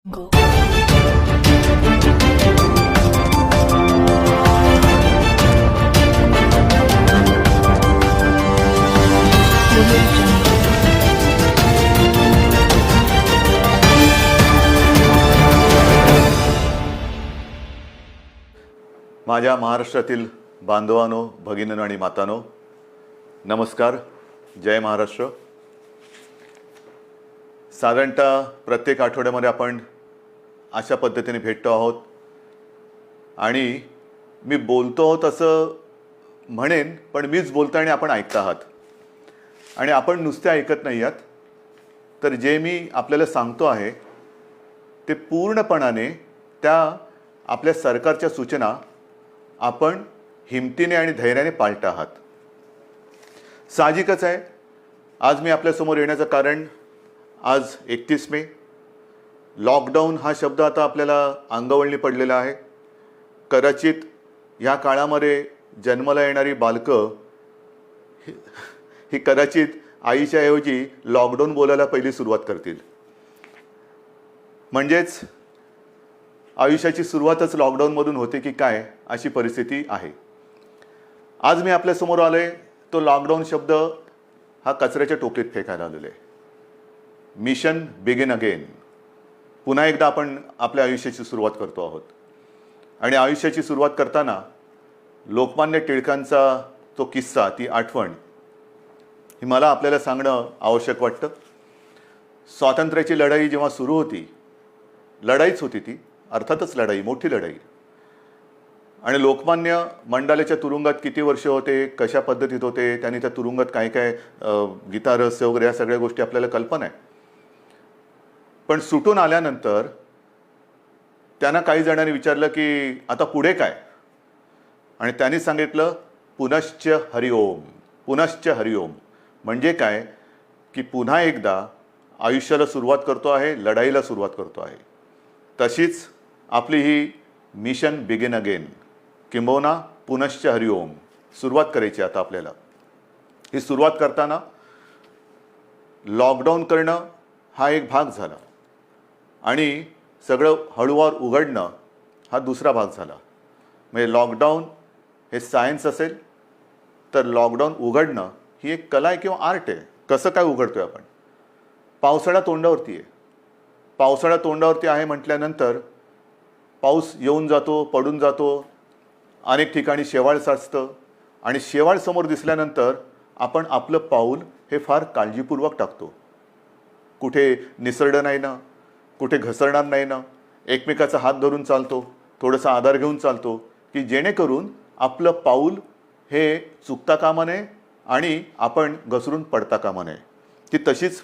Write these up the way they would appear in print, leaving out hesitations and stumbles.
Go. माझ्या महाराष्ट्रातील बांधवांनो, भगिनींनो आणि मातांनो, नमस्कार. जय महाराष्ट्र. साधारणतः प्रत्येक आठवड्यामध्ये आपण अशा पद्धतीने भेटतो आहोत आणि मी बोलतो आहोत असं म्हणेन, पण मीच बोलतो आणि आपण ऐकता आहात. आणि आपण नुसते ऐकत नाही आहात, तर जे मी आपल्याला सांगतो आहे ते पूर्णपणाने त्या आपल्या सरकारच्या सूचना आपण हिमतीने आणि धैर्याने पाळत आहात. साहजिकच आहे, आज मी आपल्यासमोर येण्याचं कारण, आज 31 मे. लॉकडाऊन हा शब्द आता आपल्याला अंगवळणी पडलेला आहे. कदाचित ह्या काळामध्ये जन्माला येणारी बालकं ही कदाचित आईच्या ऐवजी लॉकडाऊन बोलायला पहिली सुरुवात करतील. म्हणजेच आयुष्याची सुरुवातच लॉकडाऊनमधून होते की काय, अशी परिस्थिती आहे. आज मी आपल्यासमोर आलो आहे, तो लॉकडाऊन शब्द हा कचऱ्याच्या टोपलीत फेकायला आलेला आहे. Mission begin again. पुन्हा एकदा आपण आपल्या आयुष्याची सुरुवात करतो आहोत. आणि आयुष्याची सुरुवात करताना लोकमान्य टिळकांचा तो किस्सा, ती आठवण ही मला आपल्याला सांगणं आवश्यक वाटतं. स्वातंत्र्याची लढाई जेव्हा सुरू होती, लढाईच होती ती, अर्थातच लढाई, मोठी लढाई. आणि लोकमान्य मंडाल्याच्या तुरुंगात किती वर्ष होते, कशा पद्धतीत होते, त्यांनी त्या तुरुंगात काय काय गीता रहस्य वगैरे या सगळ्या गोष्टी आपल्याला कल्पना आहे. पण सुटून आल्यानंतर त्यांना काही जणांनी विचारलं की आता पुढे काय, आणि त्यांनी सांगितलं पुनश्च हरिओम. पुनश्च हरिओम म्हणजे काय की पुन्हा एकदा आयुष्याला सुरुवात करतो आहे, लढाईला सुरुवात करतो आहे. तशीच आपली ही मिशन बिगिन अगेन, किंबहुना पुनश्च हरिओम सुरुवात करायची आता आपल्याला. ही सुरुवात करताना लॉकडाऊन करणं हा एक भाग झाला आणि सगळं हळूवार उघडणं हा दुसरा भाग झाला. म्हणजे लॉकडाऊन हे सायन्स असेल तर लॉकडाऊन उघडणं ही एक कला आहे किंवा आर्ट आहे. कसं काय उघडतोय आपण? पावसाळा तोंडावरती आहे. पावसाळा तोंडावरती आहे म्हटल्यानंतर पाऊस येऊन जातो, पडून जातो, अनेक ठिकाणी शेवाळ साचतं आणि शेवाळ समोर दिसल्यानंतर आपण आपलं पाऊल हे फार काळजीपूर्वक टाकतो. कुठे निसरडं नाही ना, कुठे घसरणार नाही ना, एकमेकाचा हात धरून चालतो, थोडासा आधार घेऊन चालतो की जेणेकरून आपलं पाऊल हे चुकता कामा नये आणि आपण घसरून पडता कामा नये. ती तशीच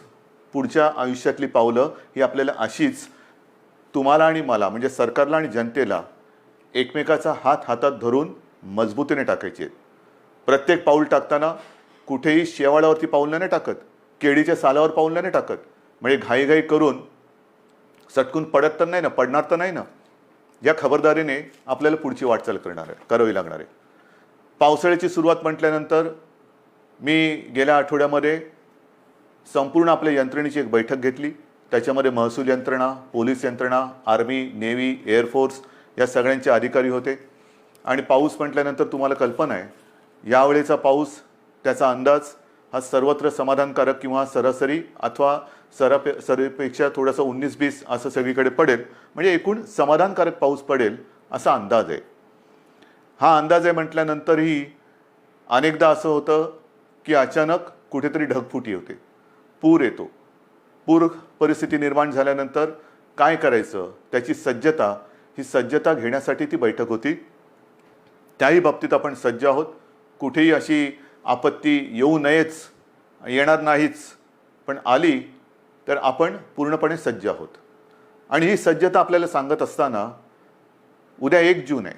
पुढच्या आयुष्यातली पावलं ही आपल्याला अशीच तुम्हाला आणि मला, म्हणजे सरकारला आणि जनतेला, एकमेकाचा हात हातात धरून मजबूतीने टाकायचे. प्रत्येक पाऊल टाकताना कुठेही शेवाळावरती पाऊल नाही टाकत, केळीच्या सालावर पाऊल नाही टाकत. म्हणजे घाईघाई करून सटकून पडत तर नाही ना, पडणार तर नाही ना, या खबरदारीने आपल्याला पुढची वाटचाल करावी लागणार आहे. पावसाळ्याची सुरुवात म्हटल्यानंतर मी गेल्या आठवड्यामध्ये संपूर्ण आपल्या यंत्रणेची एक बैठक घेतली. त्याच्यामध्ये महसूल यंत्रणा, पोलीस यंत्रणा, आर्मी, नेव्ही, एअरफोर्स या सगळ्यांचे अधिकारी होते. आणि पाऊस म्हटल्यानंतर तुम्हाला कल्पना आहे, यावेळेचा पाऊस, त्याचा अंदाज हा सर्वत्र समाधानकारक किंवा सरासरी अथवा सरीपेक्षा थोडासा 19-20 असं सगळीकडे पडेल. म्हणजे एकूण समाधानकारक पाऊस पडेल असा अंदाज आहे. हा अंदाज आहे म्हटल्यानंतरही अनेकदा असं होतं की अचानक कुठेतरी ढगफुटी होते, पूर येतो. पूर परिस्थिती निर्माण झाल्यानंतर काय करायचं, त्याची सज्जता, ही सज्जता घेण्यासाठी ती बैठक होती. त्याही बाबतीत आपण सज्ज आहोत. कुठेही अशी आपत्ती येऊ नयेच, येणार नाहीच, पण आली तर आपण पूर्णपणे सज्ज आहोत. आणि ही सज्जता आपल्याला सांगत असताना उद्या 1 जून आहे.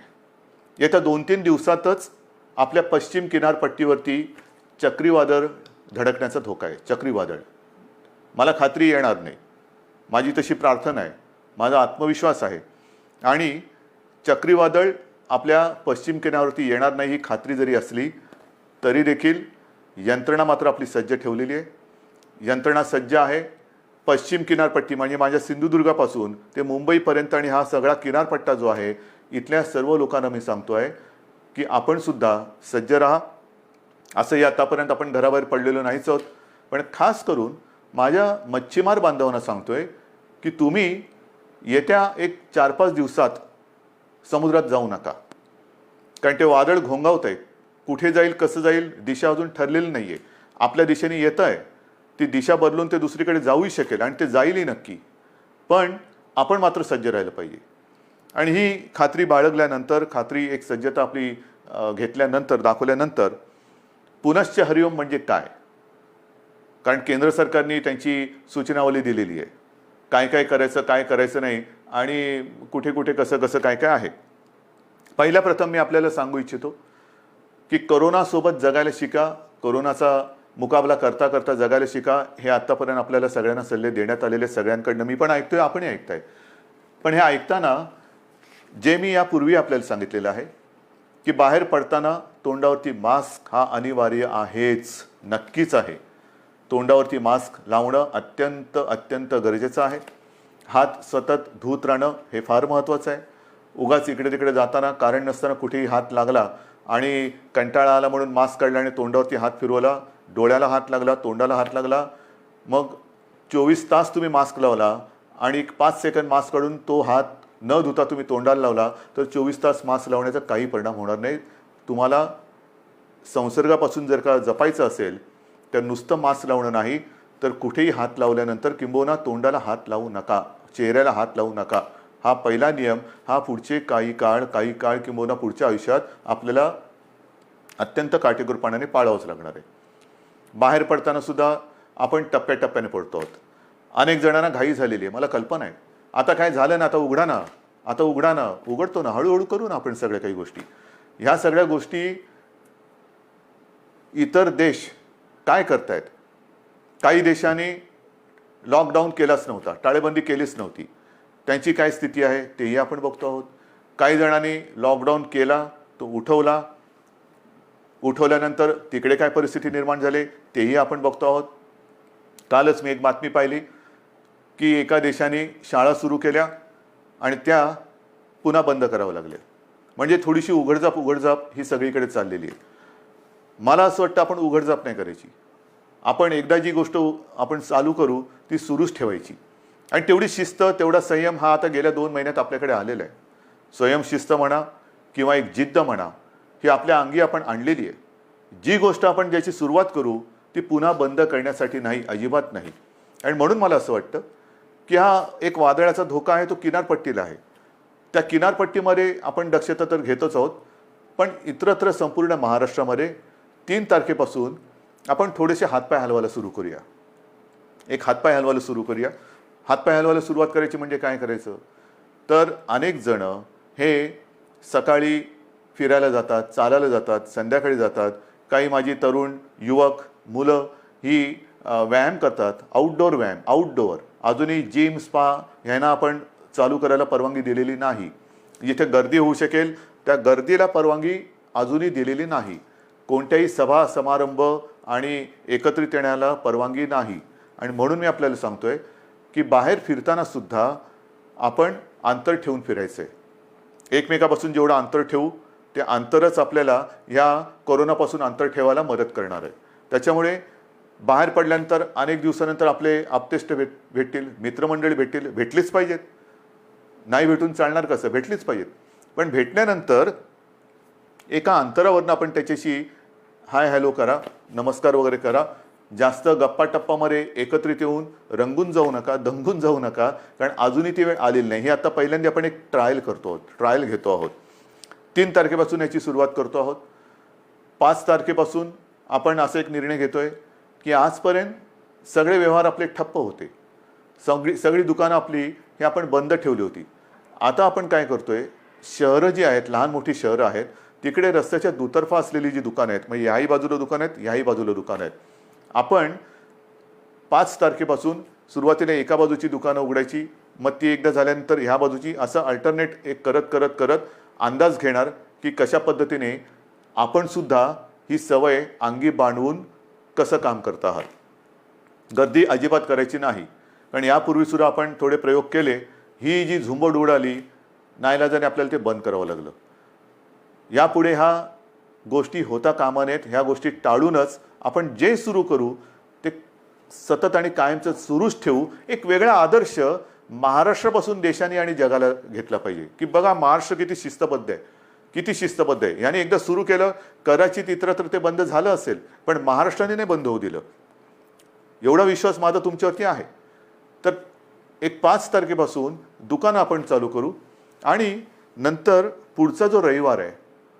येत्या 2-3 दिवसातच आपल्या पश्चिम किनारपट्टीवरती चक्रीवादळ धडकण्याचा धोका आहे. चक्रीवादळ, मला खात्री येणार नाही, माझी तशी प्रार्थना आहे, माझा आत्मविश्वास आहे. आणि चक्रीवादळ आपल्या पश्चिम किनाऱ्यावरती येणार नाही ही खात्री जरी असली तरी देखील यंत्रणा मात्र आपली सज्ज ठेवलेली आहे. यंत्रणा सज्ज आहे. पश्चिम किनारपट्टी म्हणजे माझ्या सिंधुदुर्गापासून ते मुंबईपर्यंत आणि हा सगळा किनारपट्टा जो आहे, इथल्या सर्व लोकांना मी सांगतो आहे की आपण सुद्धा सज्ज राहा. असंही आतापर्यंत आपण घराबाहेर पडलेलो नाहीच आहोत, पण खास करून माझ्या मच्छीमार बांधवांना सांगतोय की तुम्ही येत्या एक 4-5 दिवसात समुद्रात जाऊ नका, कारण ते वादळ घोंगावत आहे. कुठे जाईल, कसं जाईल, दिशा अजून ठरलेली नाही आहे. आपल्या दिशेने येतं आहे, ती दिशा बदलून ते दुसरीकडे जाऊही शकेल आणि ते जाईलही नक्की, पण आपण मात्र सज्ज राहिलं पाहिजे. आणि ही खात्री बाळगल्यानंतर, खात्री एक सज्जता आपली घेतल्यानंतर, दाखवल्यानंतर पुनश्च हरिओम म्हणजे काय, कारण केंद्र सरकारने त्यांची सूचनावली दिलेली आहे, काय काय करायचं, काय करायचं नाही आणि कुठे कुठे कसं कसं काय काय आहे. पहिल्या प्रथम मी आपल्याला सांगू इच्छितो की कोरोनासोबत जगायला शिका, कोरोनाचा मुकाबला करता करता जगायला शिका. हे आत्तापर्यंत आपल्याला सगळ्यांना सल्ले देण्यात आलेले, सगळ्यांकडनं मी पण ऐकतोय, आपणही ऐकताय. पण हे ऐकताना जे मी यापूर्वी आपल्याला सांगितलेलं आहे की बाहेर पडताना तोंडावरती मास्क हा अनिवार्य आहेच, नक्कीच आहे. तोंडावरती मास्क लावणं अत्यंत अत्यंत गरजेचं आहे. हात सतत धुत राहणं हे फार महत्त्वाचं आहे. उगाच इकडे तिकडे जाताना कारण नसताना कुठेही हात लागला आणि कंटाळा आला म्हणून मास्क काढला आणि तोंडावरती हात फिरवला, डोळ्याला हात लागला, तोंडाला हात लागला, मग 24 तास तुम्ही मास्क लावला आणि 5 सेकंद मास्क काढून तो हात न धुता तुम्ही तोंडाला लावला तर 24 तास मास्क लावण्याचा काही परिणाम होणार नाही. तुम्हाला संसर्गापासून जर का जपायचं असेल तर नुसतं मास्क लावणं नाही, तर कुठेही हात लावल्यानंतर किंबहुना तोंडाला हात लावू नका, चेहऱ्याला हात लावू नका. हा पहिला नियम हा पुढचे काही काळ किंबहुना पुढच्या आयुष्यात आपल्याला अत्यंत काटेकोरपणाने पाळावंच लागणार आहे. बाहेर पडताना सुद्धा आपण टप्प्याटप्प्याने पडतो आहोत. अनेक जणांना घाई झालेली आहे, मला कल्पना आहे. आता काय झालं ना, आता उघडा ना, आता उघडा ना, उघडतो ना, हळूहळू करू ना आपण सगळ्या काही गोष्टी. ह्या सगळ्या गोष्टी इतर देश काय करतायत, काही देशांनी लॉकडाऊन केलाच नव्हता, टाळेबंदी केलीच नव्हती, त्यांची काय स्थिती आहे तेही आपण बघतो आहोत. काही जणांनी लॉकडाऊन केला, तो उठवला, उठवल्यानंतर तिकडे काय परिस्थिती निर्माण झाली तेही आपण बघतो आहोत. कालच मी एक बातमी पाहिली की एका देशाने शाळा सुरू केल्या आणि त्या पुन्हा बंद करावं लागल्या. म्हणजे थोडीशी उघडझाप ही सगळीकडे चाललेली आहे. मला असं वाटतं आपण उघडझाप नाही करायची. आपण एकदा जी गोष्ट आपण चालू करू ती सुरूच ठेवायची. आणि तेवढी शिस्त, तेवढा संयम हा आता गेल्या 2 महिन्यात आपल्याकडे आलेला आहे. स्वयं शिस्त म्हणा किंवा एक जिद्द म्हणा, ही आपल्या अंगी आपण आणलेली आहे. जी गोष्ट आपण ज्याची सुरुवात करू ती पुन्हा बंद करण्यासाठी नाही, अजिबात नाही. आणि म्हणून मला असं वाटतं की हा एक वादळाचा धोका आहे, तो किनारपट्टीला आहे. त्या किनारपट्टीमध्ये आपण दक्षता तर घेतोच आहोत, पण इतरत्र संपूर्ण महाराष्ट्रामध्ये 3 तारखेपासून आपण थोडेसे हातपाय हलवायला सुरू करूया. एक हातपाय हलवायला सुरू करूया. हातपाय हलवायला सुरुवात करायची म्हणजे काय करायचं, तर अनेक जण हे सकाळी फिरायला जातात, चालायला जातात, संध्याकाळी जातात. काही माझी तरुण युवक मुलं ही व्यायाम करतात, आउटडोअर व्यायाम, आउटडोअर. अजूनही जिम, स्पा ह्यांना आपण चालू करायला परवानगी दिलेली नाही. जिथे गर्दी होऊ शकेल त्या गर्दीला परवानगी अजूनही दिलेली नाही. कोणत्याही सभा समारंभ आणि एकत्रित येण्याला परवानगी नाही. आणि म्हणून मी आपल्याला सांगतोय की बाहेर फिरताना सुद्धा आपण अंतर ठेवून फिरायचं आहे. एकमेकापासून जेवढं अंतर ठेवू ते अंतरच आपल्याला ह्या कोरोनापासून अंतर ठेवायला मदत करणार आहे. त्याच्यामुळे बाहेर पडल्यानंतर अनेक दिवसानंतर आपले आप्तेष्ट भेटतील, मित्रमंडळी भेटतील, भेटलीच पाहिजेत. नाही भेटून चालणार कसं, भेटलीच पाहिजेत. पण भेटल्यानंतर एका अंतरावरून आपण त्याच्याशी हाय हॅलो करा, नमस्कार वगैरे करा. जास्त गप्पा टप्पामध्ये एकत्रित येऊन रंगून जाऊ नका, दंगून जाऊ नका, कारण अजूनही ती वेळ आलेली नाही. ही आता पहिल्यांदा आपण एक ट्रायल करतो आहोत, ट्रायल घेतो आहोत. 3 तारखेपासून याची सुरुवात करतो आहोत. 5 तारखेपासून आपण असा एक निर्णय घेतोय की आजपर्यंत सगळे व्यवहार आपले ठप्प होते, सगळी दुकानं आपली ही आपण बंद ठेवली होती. आता आपण काय करतोय, शहरं जी आहेत, लहान मोठी शहरं आहेत, तिकडे रस्त्याच्या दुतर्फा असलेली जी दुकानं आहेत, म्हणजे याही बाजूला दुकान आहेत, याही बाजूला दुकान आहेत, आपण 5 तारखेपासून सुरुवातीला एका बाजूची दुकानं उघडायची, मग ती एकदा झाल्यानंतर ह्या बाजूची, असं अल्टरनेट एक करत करत करत अंदाज घेणार की कशा पद्धतीने आपण सुद्धा ही सवय अंगी बांधवून कसं काम करत आहात. गर्दी अजिबात करायची नाही. कारण यापूर्वीसुद्धा आपण थोडे प्रयोग केले, ही जी झुंबड उडाली नाईलाजाने आपल्याला ते बंद करावं लागलं. यापुढे ह्या गोष्टी होता कामा नयेत. ह्या गोष्टी टाळूनच आपण जे सुरू करू ते सतत आणि कायमचं सुरूच ठेवू. एक वेगळा आदर्श महाराष्ट्रापासून देशाने आणि जगाला घेतला पाहिजे की बघा महाराष्ट्र किती शिस्तबद्ध आहे, किती शिस्तबद्ध आहे. याने एकदा सुरू केलं, कदाचित इतरत्र ते बंद झालं असेल, पण महाराष्ट्राने नाही बंद होऊ दिलं. एवढा विश्वास माझा तुमच्यावरती आहे. तर एक 5 तारखेपासून दुकानं आपण चालू करू आणि नंतर पुढचा जो रविवार आहे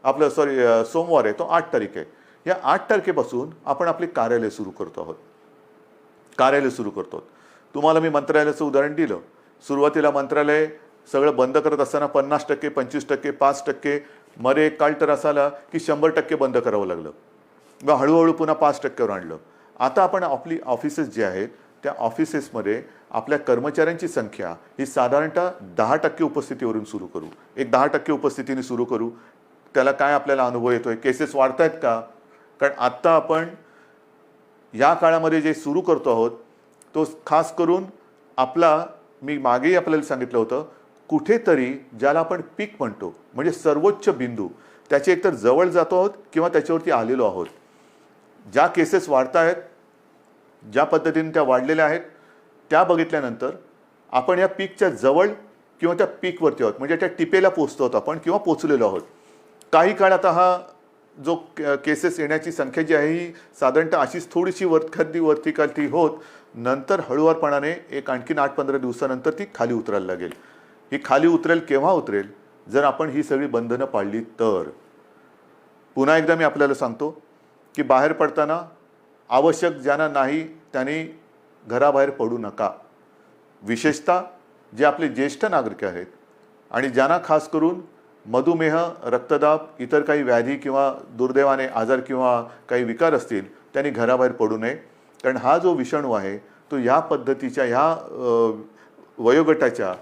आपलं सोमवार आहे तो 8 तारीख आहे. या 8 तारखेपासून आपण आपले कार्यालय सुरू करतो आहोत. कार्यालय सुरू करतो. तुम्हाला मी मंत्रालयाचं उदाहरण दिलं. सुरुवातीला मंत्रालय सगळं बंद करत असताना 50%, 25%, 5%, मध्ये एक काळ तर असा आला की 100% बंद करावं लागलं. मग हळूहळू पुन्हा 5%वर आणलं. आता आपण आपली ऑफिसेस जे आहेत त्या ऑफिसेसमध्ये आपल्या कर्मचाऱ्यांची संख्या ही साधारणतः 10% उपस्थितीवरून सुरू करू. एक 10% उपस्थितीने सुरू करू. त्याला काय आपल्याला अनुभव येतोय, केसेस वाढत आहेत का? कारण आत्ता आपण या काळामध्ये जे सुरू करतो आहोत तो खास करून आपला, मी मागेही आपल्याला सांगितलं होतं, कुठेतरी ज्याला आपण पीक म्हणतो म्हणजे सर्वोच्च बिंदू त्याचे एकतर जवळ जातो आहोत किंवा त्याच्यावरती आलेलो आहोत. ज्या केसेस वाढत आहेत, ज्या पद्धतीने त्या वाढलेल्या आहेत त्या बघितल्यानंतर आपण या पीकच्या जवळ किंवा त्या पीकवरती आहोत, म्हणजे त्या टिपेला पोचतो आहोत आपण किंवा पोचलेलो आहोत. काही काळ आता हा जो केसेस येण्याची संख्या जी आहे ही साधारणतः अशीच थोडीशी वरती खाली होत नंतर हळूवारपणाने एक आणखीन 8-15 दिवसानंतर ती खाली उतरायला लागेल. ही खाली उतरेल केव्हा उतरेल? जर आपण ही सगळी बंधनं पाळली तर. पुन्हा एकदा मी आपल्याला सांगतो की बाहेर पडताना आवश्यक ज्यांना नाही त्यांनी घराबाहेर पडू नका. विशेषतः जे आपले ज्येष्ठ नागरिक आहेत आणि ज्यांना खास करून मधुमेह, रक्तदाब, इतर काही व्याधी किंवा दुर्दैवाने आजार किंवा काही विकार असतील त्यांनी घराबाहेर पडू नये. कारण हा जो विषाणू आहे तो या पद्धतीच्या ह्या वयोगटाच्या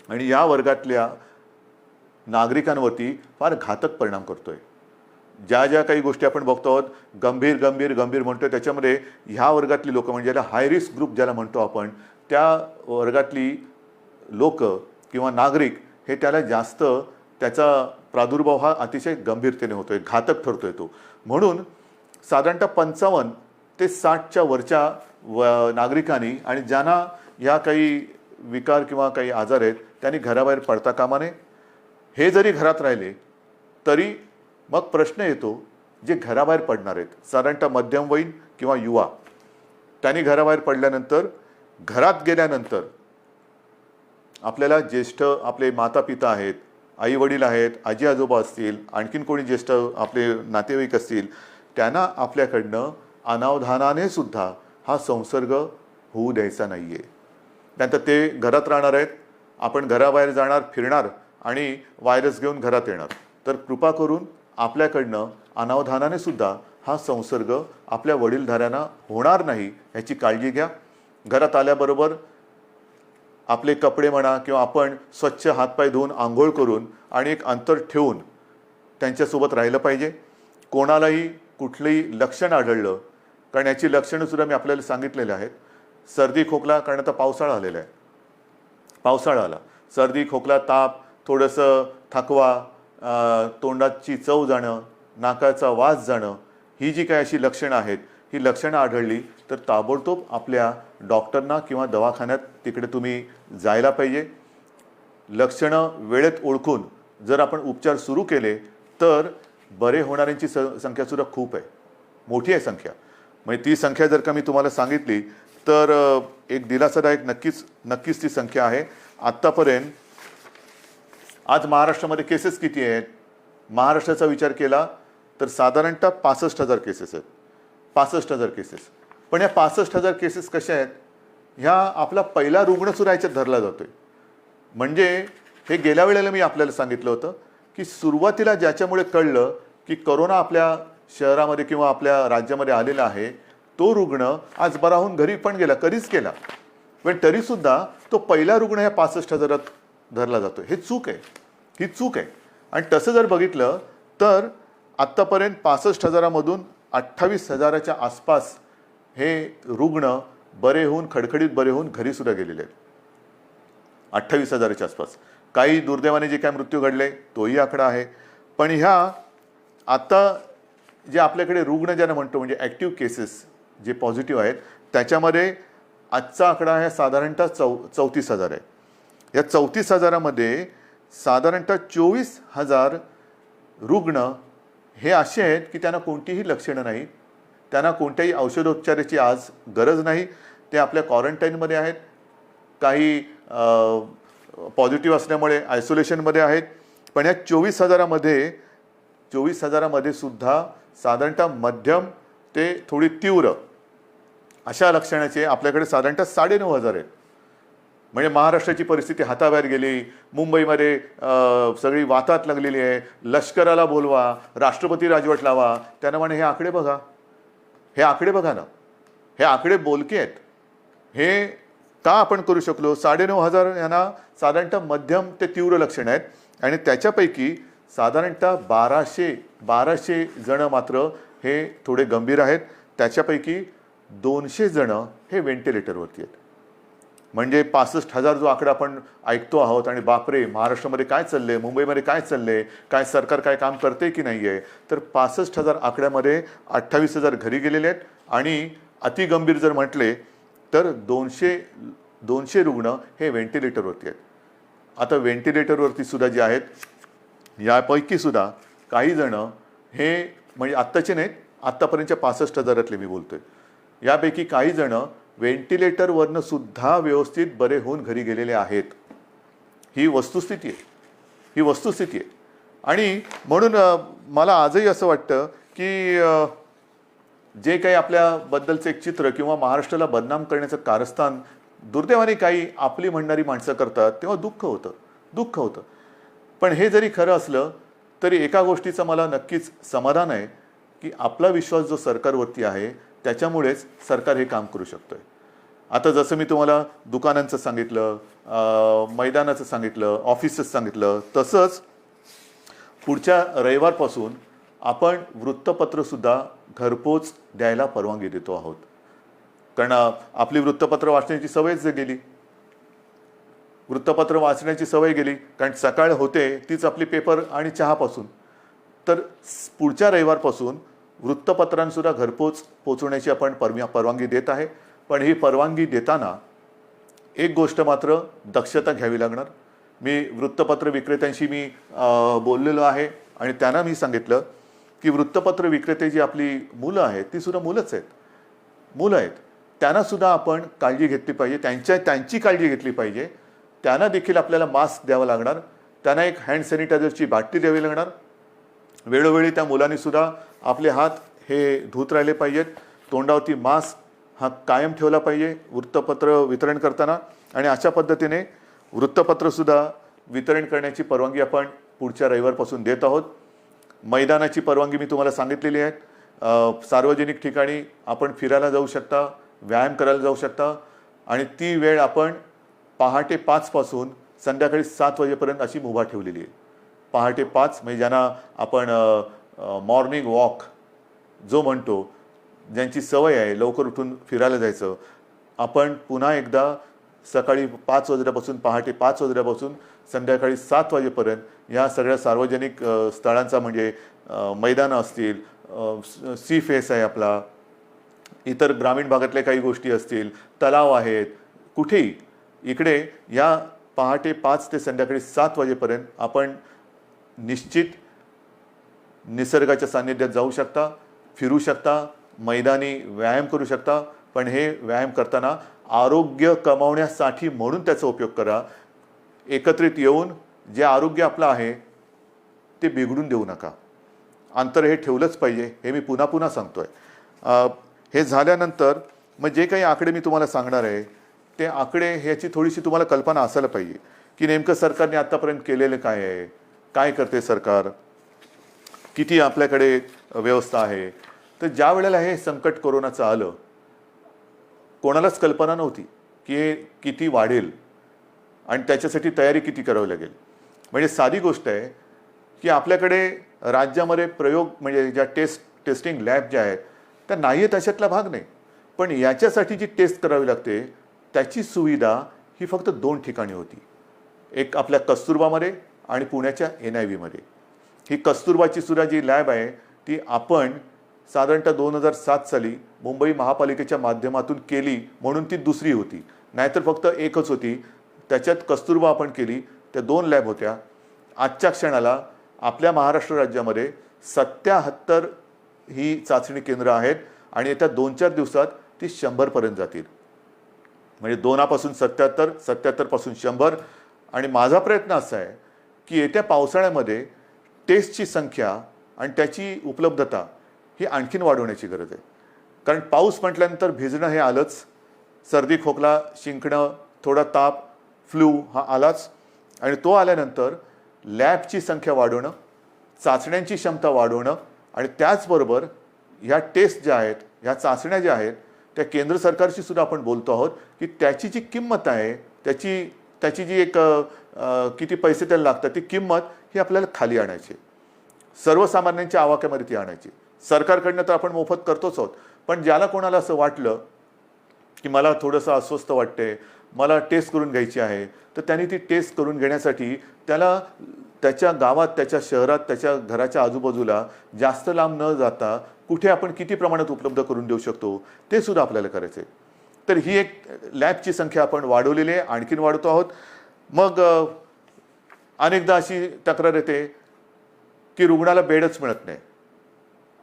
आणि या वर्गातल्या नागरिकांवरती फार घातक परिणाम करतोय. ज्या ज्या काही गोष्टी आपण बघतो आहोत गंभीर म्हणतोय त्याच्यामध्ये ह्या वर्गातली लोक म्हणजे ज्याला हाय रिस्क ग्रुप ज्याला म्हणतो आपण त्या वर्गातली लोक किंवा नागरिक हे त्याला जास्त त्याचा प्रादुर्भाव हा अतिशय गंभीरतेने होतोय, घातक ठरतोय तो. म्हणून साधारणतः 55 ते 60च्या वरच्या नागरिकांनी आणि ज्यांना ह्या काही विकार किंवा काही आजार आहेत त्यांनी घराबाहेर पडता कामा नये. हे जरी घरात राहिले तरी मग प्रश्न येतो जे घराबाहेर पडणार आहेत साधारणतः मध्यमवयीन किंवा युवा, त्यांनी घराबाहेर पडल्यानंतर घरात गेल्यानंतर आपल्याला ज्येष्ठ आपले माता पिता आहेत, आई वडील आहेत, आजी आजोबा असतील, आणखीन कोणी ज्येष्ठ आपले नातेवाईक असतील त्यांना आपल्याकडनं अनावधानाने सुद्धा हा संसर्ग होऊ द्यायचा नाही आहे. त्यानंतर ते घरात राहणार आहेत, आपण घराबाहेर जाणार, फिरणार आणि व्हायरस घेऊन घरात येणार. तर कृपा करून आपल्याकडनं अनावधानाने सुद्धा हा संसर्ग आपल्या वडीलधाऱ्यांना होणार नाही ह्याची काळजी घ्या. घरात आल्याबरोबर आपले कपडे म्हणा किंवा आपण स्वच्छ हातपाय धुवून आंघोळ करून आणि एक अंतर ठेवून त्यांच्यासोबत राहिलं पाहिजे. कोणालाही कुठलंही लक्षण आढळलं, कारण याची लक्षणंसुद्धा मी आपल्याला सांगितलेली आहेत. सर्दी खोकला, कारण आता पावसाळा आलेला आहे, पावसाळा आला, सर्दी खोकला ताप, थोडंसं थकवा, तोंडाची चव जाणं, नाकाचा वास जाणं, ही जी काही अशी लक्षणं आहेत ही लक्षणं आढळली तर ताबडतोब आपल्या डॉक्टरना किंवा दवाखान्यात तिकडे तुम्ही जायला पाहिजे. लक्षणं वेळेत ओळखून जर आपण उपचार सुरू केले तर बरे होणाऱ्यांची संख्यासुद्धा खूप आहे, मोठी आहे संख्या. म्हणजे ती संख्या जर का मी तुम्हाला सांगितली तर एक दिलासादायक नक्कीच ती संख्या आहे. आत्तापर्यंत आज महाराष्ट्रामध्ये केसेस किती आहेत? महाराष्ट्राचा विचार केला तर साधारणतः 65,000 केसेस आहेत. 65,000 केसेस. पण या 65,000 केसेस कशा आहेत? ह्या आपला पहिला रुग्णसुद्धा याच्यात धरला जातोय. म्हणजे हे गेल्या वेळेला मी आपल्याला सांगितलं होतं की सुरुवातीला ज्याच्यामुळे कळलं की कोरोना आपल्या शहरामध्ये किंवा आपल्या राज्यामध्ये आलेला आहे तो रुग्ण आज बरा होऊन घरी पण गेला, कधीच गेला, पण तरीसुद्धा तो पहिला रुग्ण ह्या 65,000 धरला जातो. हे चूक आहे, ही चूक आहे. आणि तसं जर बघितलं तर आत्तापर्यंत 65,000मधून 28,000च्या आसपास हे रुग्ण बरे होऊन खडखडीत बरे होऊन घरीसुद्धा गेलेले आहेत 28,000च्या आसपास. काही दुर्दैवाने जे काय मृत्यू घडले तोही आकडा आहे. पण ह्या आता जे आपल्याकडे रुग्ण ज्यांना म्हणतो म्हणजे ॲक्टिव्ह केसेस जे पॉझिटिव्ह आहेत त्याच्यामध्ये आजचा आकडा आहे साधारणतः 34,000 आहे. या 34,000मध्ये साधारणतः 24,000 रुग्ण हे असे आहेत की त्यांना कोणतीही लक्षणं नाही, त्यांना कोणत्याही औषधोपचाराची आज गरज नाही, ते आपल्या क्वारंटाईनमध्ये आहेत, काही पॉझिटिव्ह असल्यामुळे आयसोलेशनमध्ये आहेत. पण या 24,000मध्ये सुद्धा साधारणतः मध्यम ते थोडी तीव्र अशा लक्षणाचे आपल्याकडे साधारणतः 9,500 आहेत. म्हणजे महाराष्ट्राची परिस्थिती हाताबाहेर गेली, मुंबईमध्ये सगळी वातात लागलेली आहे, लष्कराला बोलवा, राष्ट्रपती राजवट लावा, त्यांना म्हणे हे आकडे बघा, हे आकडे बघा ना, हे आकडे बोलके आहेत. हे का आपण करू शकलो? 9,500 यांना साधारणतः मध्यम ते तीव्र लक्षण आहेत आणि त्याच्यापैकी साधारणतः 1200 जण मात्र हे थोडे गंभीर आहेत. त्याच्यापैकी 200 जण हे व्हेंटिलेटरवरती आहेत. म्हणजे 65,000 जो आकडा आपण ऐकतो आहोत आणि बापरे महाराष्ट्रामध्ये काय चाललंय, मुंबईमध्ये काय चाललंय, काय सरकार काय काम करते की नाही आहे, तर 65,000 आकड्यामध्ये 28,000 घरी गेलेले आहेत आणि अतिगंभीर जर म्हटले तर 200 रुग्ण हे व्हेंटिलेटरवरती आहेत. आता व्हेंटिलेटरवरती सुद्धा जे आहेत यापैकी सुद्धा काही जण हे म्हणजे आत्ताचे नाहीत, आत्तापर्यंतच्या 65,000 मी बोलतोय, यापैकी काही जण व्हेंटिलेटरवरनं सुद्धा व्यवस्थित बरे होऊन घरी गेलेले आहेत. ही वस्तुस्थिती आहे, ही वस्तुस्थिती आहे. आणि म्हणून मला आजही असं वाटतं की जे काही आपल्याबद्दलचं एक चित्र किंवा महाराष्ट्राला बदनाम करण्याचं कारस्थान दुर्दैवाने काही आपली म्हणणारी माणसं करतात तेव्हा दुःख होतं. पण हे जरी खरं असलं तरी एका गोष्टीचं मला नक्कीच समाधान आहे की आपला विश्वास जो सरकारवरती आहे त्याच्यामुळेच सरकार हे काम करू शकतोय. आता जसं मी तुम्हाला दुकानांचं सांगितलं, मैदानाचं सांगितलं, ऑफिसेस सांगितलं, तसंच पुढच्या रविवारपासून आपण वृत्तपत्रसुद्धा घरपोच द्यायला परवानगी देतो आहोत. कारण आपली वृत्तपत्र वाचण्याची सवयच गेली, वृत्तपत्र वाचण्याची सवय गेली, कारण सकाळ होते तीच आपली पेपर आणि चहापासून. तर पुढच्या रविवारपासून वृत्तपत्रांसुद्धा घरपोच पोचवण्याची आपण परवानगी देत आहे. पण ही परवानगी देताना एक गोष्ट मात्र दक्षता घ्यावी लागणार. मी वृत्तपत्र विक्रेत्यांशी मी बोललेलो आहे आणि त्यांना मी सांगितलं की वृत्तपत्र विक्रेते जी आपली मुलं आहेत ती सुद्धा मुलं आहेत, त्यांनासुद्धा आपण काळजी घेतली पाहिजे, त्यांची काळजी घेतली पाहिजे. त्यांना देखील आपल्याला मास्क द्यावा लागणार, त्यांना एक हँड सॅनिटायझरची बाटली द्यावी लागणार. वेळोवेळी त्या मुलांनीसुद्धा आपले हात हे धुत राहिले पाहिजेत, तोंडावरती मास्क हा कायम ठेवला पाहिजे वृत्तपत्र वितरण करताना. आणि अशा पद्धतीने वृत्तपत्रसुद्धा वितरण करण्याची परवानगी आपण पुढच्या रविवारपासून देत आहोत. मैदानाची परवानगी मी तुम्हाला सांगितलेली आहे. सार्वजनिक ठिकाणी आपण फिरायला जाऊ शकता, व्यायाम करायला जाऊ शकता आणि ती वेळ आपण पहाटे 5 पासून संध्याकाळी 7 वाजेपर्यंत अशी मुभा ठेवलेली आहे. पहाटे 5 म्हणजे ज्यांना आपण मॉर्निंग वॉक जो म्हणतो, ज्यांची सवय आहे लवकर उठून फिरायला जायचं, आपण पुन्हा एकदा सकाळी 5 वाजल्यापासून पहाटे 5 वाजल्यापासून संध्याकाळी 7 वाजेपर्यंत या सगळ्या सार्वजनिक स्थळांचा म्हणजे मैदानं असतील, सी फेस आहे आपला, इतर ग्रामीण भागातल्या काही गोष्टी असतील, तलाव आहेत, कुठेही इकडे या पहाटे 5 ते संध्याकाळी 7 वाजेपर्यंत आपण निश्चित निसर्गाच्या सान्निध्यात जाऊ शकता, फिरू शकता, मैदानी व्यायाम करू शकता. पण हे व्यायाम करताना आरोग्य कमावण्यासाठी म्हणून त्याचा उपयोग करा. एकत्रित येऊन जे आरोग्य आपलं आहे ते बिघडून देऊ नका. अंतर हे ठेवलंच पाहिजे, हे मी पुन्हा पुन्हा सांगतोय. हे झाल्यानंतर मग जे काही आकडे मी तुम्हाला सांगणार आहे ते आकडे ह्याची थोडीशी तुम्हाला कल्पना असायला पाहिजे की नेमकं सरकारने आत्तापर्यंत केलेलं काय आहे, काय करते सरकार, किती आपल्याकडे व्यवस्था आहे. तर ज्या वेळेला हे संकट कोरोनाचं आलं कोणालाच कल्पना नव्हती की हे किती वाढेल आणि त्याच्यासाठी तयारी किती करावी लागेल. म्हणजे साधी गोष्ट आहे की आपल्याकडे राज्यामध्ये प्रयोग म्हणजे ज्या टेस्टिंग लॅब ज्या आहेत त्या नाही आहेत अशातला भाग नाही, पण याच्यासाठी जी टेस्ट करावी लागते त्याची सुविधा ही फक्त 2 ठिकाणी होती. एक आपल्या कस्तुरबामध्ये आणि पुण्याच्या NIVमध्ये. ही कस्तुरबाची सुद्धा जी लॅब आहे ती आपण साधारणतः 2007 साली मुंबई महापालिकेच्या माध्यमातून केली म्हणून ती दुसरी होती, नाहीतर फक्त एकच होती. त्याच्यात कस्तुरबा आपण केली, त्या 2 लॅब होत्या. आजच्या क्षणाला आपल्या महाराष्ट्र राज्यामध्ये 77 ही चाचणी केंद्र आहेत आणि येत्या 2-4 दिवसात ती 100 पर्यंत जातील. म्हणजे 2 पासून 77, 77 पासून 100. आणि माझा प्रयत्न असा आहे की येत्या पावसाळ्यामध्ये टेस्टची संख्या आणि त्याची उपलब्धता ही आणखीन वाढवण्याची गरज आहे. कारण पाऊस म्हटल्यानंतर भिजणं हे आलंच, सर्दी खोकला शिंकणं, थोडा ताप, फ्लू हा आलाच. आणि तो आल्यानंतर लॅबची संख्या वाढवणं, चाचण्यांची क्षमता वाढवणं आणि त्याचबरोबर ह्या टेस्ट ज्या आहेत, ह्या चाचण्या ज्या आहेत त्या केंद्र सरकारशी सुद्धा आपण बोलतो आहोत की त्याची जी किंमत आहे, त्याची जी एक किती पैसे त्याला लागतात ती किंमत ही आपल्याला खाली आणायची, सर्वसामान्यांच्या आवाक्यामध्ये ती आणायची. सरकारकडनं तर आपण मोफत करतोच आहोत, पण ज्याला कोणाला असं वाटलं की मला थोडंसं अस्वस्थ वाटते, मला टेस्ट करून घ्यायची आहे, तर त्यांनी ती टेस्ट करून घेण्यासाठी त्याला त्याच्या गावात, त्याच्या शहरात, त्याच्या घराच्या आजूबाजूला जास्त लांब न जाता कुठे आपण किती प्रमाणात उपलब्ध करून देऊ शकतो ते सुद्धा आपल्याला करायचं आहे. तर ही एक लॅबची संख्या आपण वाढवलेली आहे, आणखीन वाढवतो आहोत. मग अनेकदा अशी तक्रार येते की रुग्णाला बेडच मिळत नाही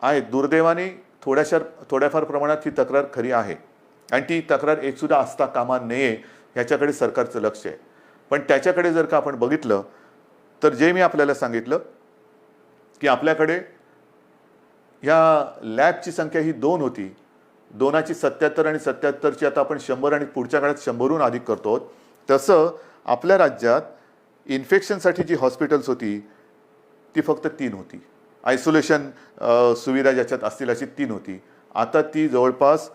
आहे. दुर्दैवाने थोड्याफार प्रमाणात ही तक्रार खरी आहे आणि ती तक्रार एक सुद्धा असता कामा नये ह्याच्याकडे सरकारचं लक्ष आहे. पण त्याच्याकडे जर का आपण बघितलं तर जे मी आपल्याला सांगितलं की आपल्याकडे ह्या लॅबची संख्या ही 2 होती, 2ची 77 आणि 77ची आता आपण 100 आणि पुढच्या काळात 100हून अधिक करतो. तसं आपल्या राज्यात इन्फेक्शनसाठी जी हॉस्पिटल्स होती ती फक्त 3 होती. आयसोलेशन सुविधा ज्याच्यात असतील अशी 3 होती. आता ती जवळपास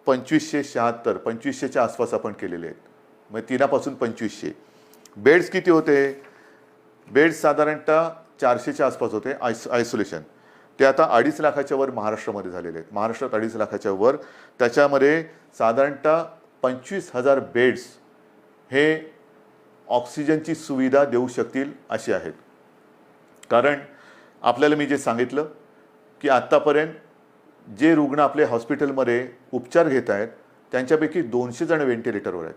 2576, 2500च्या आसपास आपण केलेले आहेत. म्हणजे 3 पासून 2500. बेड्स किती होते? बेड्स साधारणतः 400च्या आसपास होते आयसोलेशन. ते आता 2.5 लाखाच्या वर महाराष्ट्रामध्ये झालेले आहेत. महाराष्ट्रात 2.5 लाखाच्या वर. त्याच्यामध्ये साधारणतः 25,000 बेड्स हे ऑक्सिजनची सुविधा देऊ शकतील असे आहेत. कारण आपल्याला मी जे सांगितलं की आत्तापर्यंत जे रुग्ण आपले हॉस्पिटलमध्ये उपचार घेत आहेत त्यांच्यापैकी 200 जण व्हेंटिलेटरवर आहेत.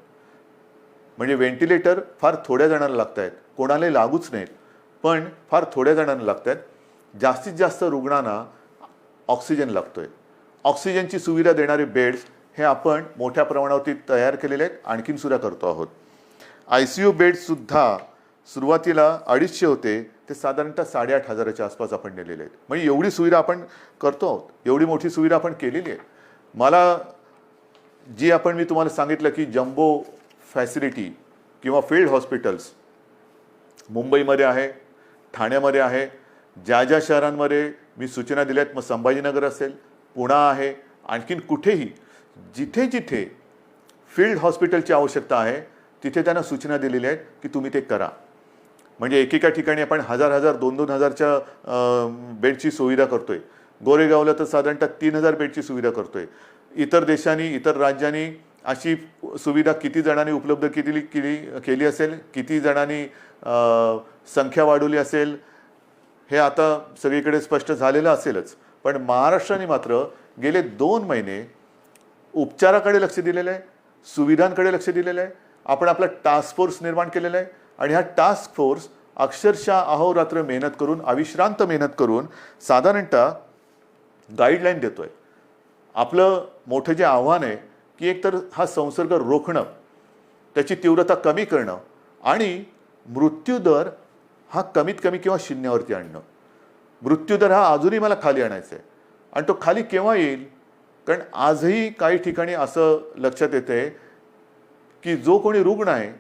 म्हणजे व्हेंटिलेटर फार थोड्या जणांना लागत आहेत, कोणालाही लागूच नाहीत, पण फार थोड्या जणांना लागत आहेत. जास्तीत जास्त रुग्णांना ऑक्सिजन लागतोय. ऑक्सिजनची सुविधा देणारे बेड्स हे आपण मोठ्या प्रमाणावरती तयार केलेले आहेत, आणखीन सुद्धा करतो आहोत. ICU बेड्ससुद्धा सुरुवातीला 250 होते, ते साधारणतः 8,500च्या आसपास आपण नेलेले आहेत. म्हणजे एवढी सुविधा आपण करतो आहोत, एवढी मोठी सुविधा आपण केलेली आहे. मला जी मी तुम्हाला सांगितलं की जम्बो फॅसिलिटी किंवा फील्ड हॉस्पिटल्स मुंबईमध्ये आहे, ठाण्यामध्ये आहे, ज्या ज्या शहरांमध्ये मी सूचना दिल्या आहेत, मग संभाजीनगर असेल, पुणा आहे, आणखीन कुठेही जिथे जिथे फील्ड हॉस्पिटलची आवश्यकता आहे तिथे त्यांना सूचना दिलेल्या आहेत की तुम्ही ते करा. म्हणजे एकेका ठिकाणी आपण 1,000, 2,000च्या बेडची सुविधा करतोय. गोरेगावला तर साधारणतः 3,000 बेडची सुविधा करतोय. इतर देशांनी, इतर राज्यांनी अशी सुविधा किती जणांनी उपलब्ध केली असेल, किती जणांनी संख्या वाढवली असेल, हे आता सगळीकडे स्पष्ट झालेलं असेलच. पण महाराष्ट्राने मात्र गेले 2 महिने उपचाराकडे लक्ष दिलेलं आहे, सुविधांकडे लक्ष दिलेलं आहे. आपण आपला टास्क फोर्स निर्माण केलेला आहे आणि हा टास्क फोर्स अक्षरशः अहोरात्र मेहनत करून, अविश्रांत मेहनत करून साधारणतः गाईडलाईन देतोय. आपलं मोठं जे आव्हान आहे की एकतर हा संसर्ग रोखणं, त्याची तीव्रता कमी करणं आणि मृत्यूदर हा कमीत कमी किंवा 0वरती आणणं. मृत्यूदर हा अजूनही मला खाली आणायचा आहे. आणि तो खाली केव्हा येईल? कारण आजही काही ठिकाणी असं लक्षात येते की जो कोणी रुग्ण आहे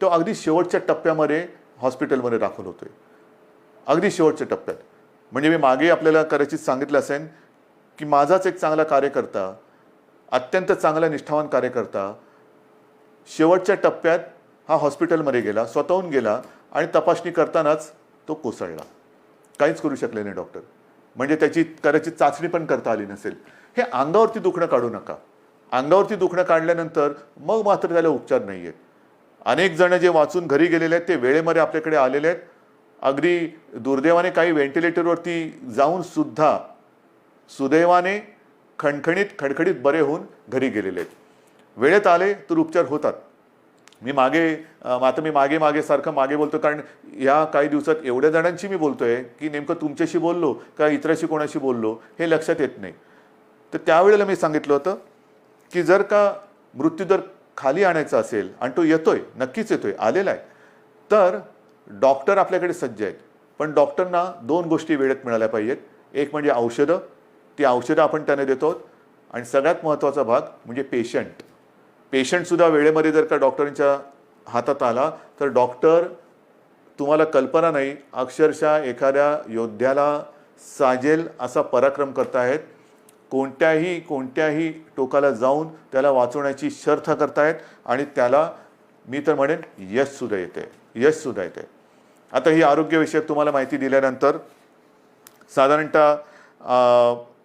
तो अगदी शेवटच्या टप्प्यामध्ये हॉस्पिटलमध्ये दाखल होतोय, अगदी शेवटच्या टप्प्यात. म्हणजे मी मागे आपल्याला कदाचित सांगितलं असेल की माझाच एक चांगला कार्यकर्ता, अत्यंत चांगला निष्ठावान कार्यकर्ता शेवटच्या टप्प्यात हा हॉस्पिटलमध्ये गेला, स्वतःहून गेला आणि तपासणी करतानाच तो कोसळला. काहीच करू शकले नाही डॉक्टर. म्हणजे त्याची कदाचित चाचणी पण करता आली नसेल. हे अंगावरती दुखणं काढू नका. अंगावरती दुखणं काढल्यानंतर मग मात्र त्याला उपचार नाही आहेत. अनेक जण जे वाचून घरी गेलेले आहेत ते वेळेमध्ये आपल्याकडे आलेले आहेत. अगदी दुर्दैवाने काही व्हेंटिलेटरवरती जाऊन सुद्धा सुदैवाने खडखडीत बरे होऊन घरी गेलेले आहेत. वेळेत आले तर उपचार होतात. मी मागे सारखं मागे बोलतो, कारण या काही दिवसात एवढ्या जणांशी मी बोलतोय की नेमकं तुमच्याशी बोललो का इतराशी कोणाशी बोललो हे लक्षात येत नाही. तर त्यावेळेला मी सांगितलं होतं की जर का मृत्यूदर खाली आणायचा असेल आणि तो येतोय, नक्कीच येतोय, आलेला आहे, तर डॉक्टर आपल्याकडे सज्ज आहेत. पण डॉक्टरना 2 गोष्टी वेळेत मिळाल्या पाहिजेत. एक म्हणजे औषधं, ती औषधं आपण त्यांना देतो. आणि सगळ्यात महत्त्वाचा भाग म्हणजे पेशंटसुद्धा वेळेमध्ये जर का डॉक्टरांच्या हातात आला तर डॉक्टर, तुम्हाला कल्पना नाही, अक्षरशः एखाद्या योद्ध्याला साजेल असा पराक्रम करतायत. कोणत्याही टोकाला जाऊन त्याला वाचवण्याची शर्थ करतायत आणि त्याला मी तर म्हणेन यशसुद्धा येते. आता ही आरोग्यविषयक तुम्हाला माहिती दिल्यानंतर साधारणतः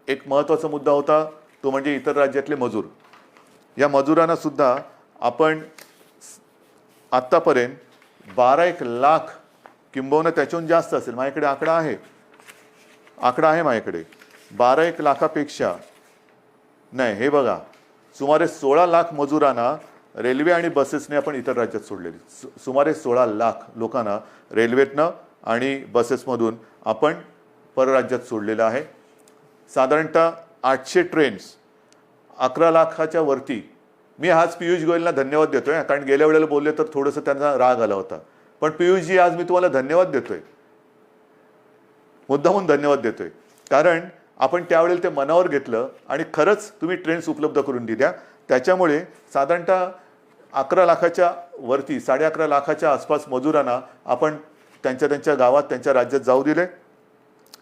एक महत्त्वाचा मुद्दा होता, तो म्हणजे इतर राज्यातले मजूर. या मजुरांना सुद्धा आपण आत्तापर्यंत 12 लाख किंबहुना त्याच्याहून जास्त असेल, माझ्याकडे आकडा आहे माझ्याकडे, 12 लाखापेक्षा नाही, हे बघा, सुमारे 16 लाख मजुरांना रेल्वे आणि बसेसने आपण इतर राज्यात सोडलेली. सुमारे 16 लाख लोकांना रेल्वेतनं आणि बसेसमधून आपण परराज्यात सोडलेलं आहे. साधारणतः 800 ट्रेन्स, 11 लाखाच्या वरती. मी आज पियुष गोयलला धन्यवाद देतोय, कारण गेल्या वेळेला बोलले तर थोडंसं त्यांचा राग आला होता. पण पियुषजी, आज मी तुम्हाला धन्यवाद देतोय, मुद्दामून धन्यवाद देतोय, कारण आपण त्यावेळेला ते मनावर घेतलं आणि खरंच तुम्ही ट्रेन्स उपलब्ध करून दिल्या. त्याच्यामुळे साधारणतः 11 लाखाच्या वरती, 11.5 लाखाच्या आसपास मजुरांना आपण त्यांच्या गावात, त्यांच्या राज्यात जाऊ दिले.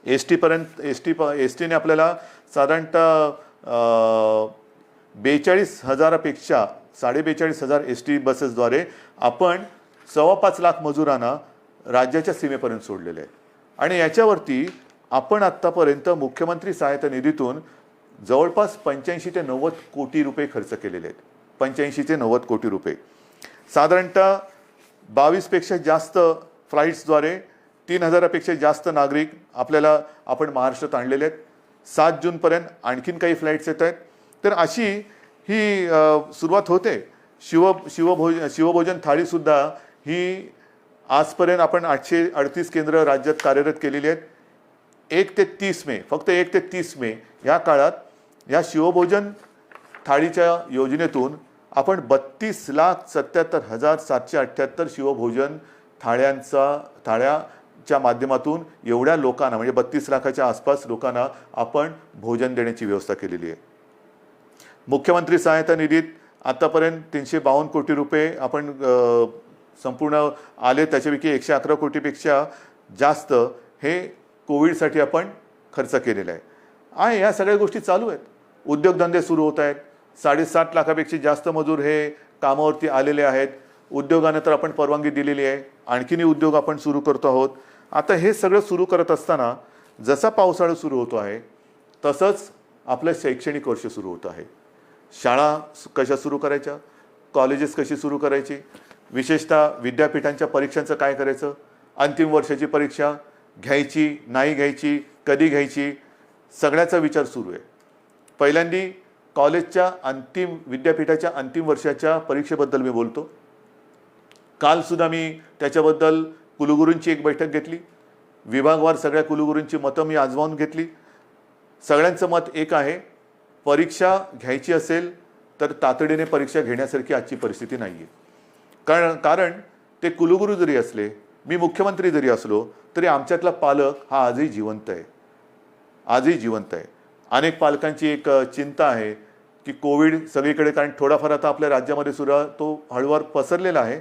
एस टीने आपल्याला साधारणतः 42,000पेक्षा 42,500 एस टी बसेसद्वारे आपण 5.25 लाख मजुरांना राज्याच्या सीमेपर्यंत सोडलेले आहे. आणि याच्यावरती आपण आत्तापर्यंत मुख्यमंत्री सहायता निधीतून जवळपास 85 ते 90 कोटी रुपये खर्च केलेले आहेत. 85 ते 90 कोटी रुपये. साधारणतः 22पेक्षा जास्त फ्लाईट्सद्वारे 3,000पेक्षा जास्त नागरिक आपण महाराष्ट्रात आणलेले आहेत. 7 जूनपर्यंत आणखीन काही फ्लाईट्स येत आहेत. तर अशी ही सुरुवात होते. शिवभोजन थाळीसुद्धा ही आजपर्यंत आपण 838 केंद्र राज्यात कार्यरत केलेली आहेत. 1 ते 30 मे, फक्त 1 ते 30 मे या काळात या शिवभोजन थाळीच्या योजनेतून आपण 32,77,778 शिवभोजन थाळ्याच्या माध्यमातून एवढ्या लोकांना, म्हणजे 32 लाखाच्या आसपास लोकांना आपण भोजन देण्याची व्यवस्था केलेली आहे. मुख्यमंत्री सहायता निधीत आतापर्यंत 352 कोटी रुपये आपण संपूर्ण आले. त्याच्यापैकी 111 कोटीपेक्षा जास्त हे कोविडसाठी आपण खर्च केलेला आहे. या सगळ्या गोष्टी चालू आहेत. उद्योगधंदे सुरू होत आहेत. 7.5 लाखापेक्षा जास्त मजूर हे कामावरती आलेले आहेत. उद्योगांना तर आपण परवानगी दिलेली आहे. आणखीनही उद्योग आपण सुरू करतो आहोत. आता हे सगळं सुरू करत असताना जसा पावसाळा सुरू होतो आहे तसंच आपलं शैक्षणिक वर्ष सुरू होतं आहे. शाळा कशा सुरू करायच्या, कॉलेजेस कशी सुरू करायची, विशेषतः विद्यापीठांच्या परीक्षांचं काय करायचं, अंतिम वर्षाची परीक्षा घ्यायची नाही घ्यायची, कधी घ्यायची, सगळ्याचा विचार सुरू आहे. पहिल्यांदी कॉलेजच्या विद्यापीठाच्या अंतिम वर्षाच्या परीक्षेबद्दल मी बोलतो. कालसुद्धा मी त्याच्याबद्दल कुलगुरूंची एक बैठक घेतली. विभागवार सगळ्या कुलगुरूंची मतं मी आजमावून घेतली. सगळ्यांचं मत एक आहे, परीक्षा घ्यायची असेल तर तातडीने परीक्षा घेण्यासारखी आजची परिस्थिती नाही आहे. कारण ते कुलगुरू जरी असले, मी मुख्यमंत्री जरी असलो, तरी आमच्यातला पालक हा आजही जिवंत आहे. अनेक पालकांची एक चिंता आहे की कोविड सगळीकडे, कारण थोडाफार आता आपल्या राज्यामध्ये सुद्धा तो हळूवार पसरलेला आहे.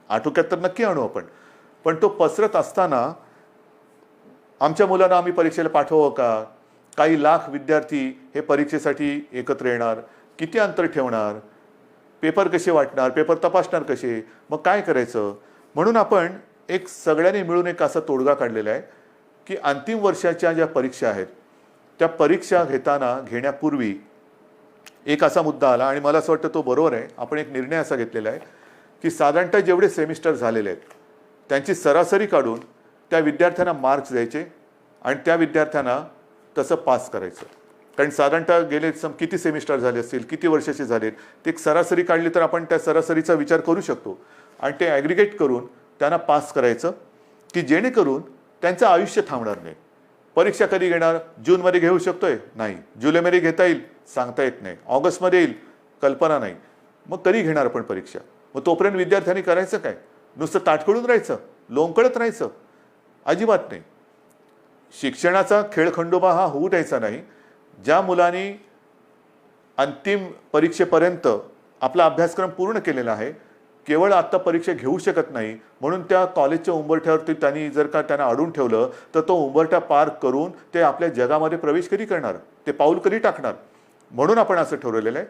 आटोक्यात तर नक्की आणू आपण, पण तो पसरत असताना आमच्या मुलांना आम्ही परीक्षेला पाठवावं का? काही लाख विद्यार्थी हे परीक्षेसाठी एकत्र येणार, किती अंतर ठेवणार, पेपर कसे वाटणार, पेपर तपासणार कसे, मग काय करायचं? म्हणून आपण एक सगळ्यांनी मिळून एक असा तोडगा काढलेला आहे की अंतिम वर्षाच्या ज्या परीक्षा आहेत त्या परीक्षा घेण्यापूर्वी एक असा मुद्दा आला आणि मला असं वाटतं तो बरोबर आहे. आपण एक निर्णय असा घेतलेला आहे की साधारणतः जेवढे सेमिस्टर झालेले आहेत त्यांची सरासरी काढून त्या विद्यार्थ्यांना मार्क्स द्यायचे आणि त्या विद्यार्थ्यांना तसं पास करायचं. कारण साधारणतः गेले किती सेमिस्टर झाले असतील, किती वर्षाचे झालेत, ते एक सरासरी काढली तर आपण त्या सरासरीचा विचार करू शकतो आणि ते ॲग्रिगेट करून त्यांना पास करायचं की जेणेकरून त्यांचं आयुष्य थांबणार नाही. परीक्षा कधी घेणार? जूनमध्ये घेऊ शकतोय? नाही. जुलैमध्ये घेता येईल? सांगता येत नाही. ऑगस्टमध्ये येईल? कल्पना नाही. मग कधी घेणार आपण परीक्षा? मग तोपर्यंत विद्यार्थ्यांनी करायचं काय? नुसतं ताटकळून राहायचं, लोंबकळत राहायचं? अजिबात नाही. शिक्षणाचा खेळखंडोबा हा होऊ द्यायचा नाही. ज्या मुलांनी अंतिम परीक्षेपर्यंत आपला अभ्यासक्रम पूर्ण केलेला आहे, केवळ आत्ता परीक्षा घेऊ शकत नाही म्हणून त्या कॉलेजच्या उंबरठ्यावरती त्यांनी जर का त्यांना अडून ठेवलं तर तो उंबरठा पार करून ते आपल्या जगामध्ये प्रवेश कधी करणार? ते पाऊल कधी टाकणार? म्हणून आपण असं ठरवलेलं आहे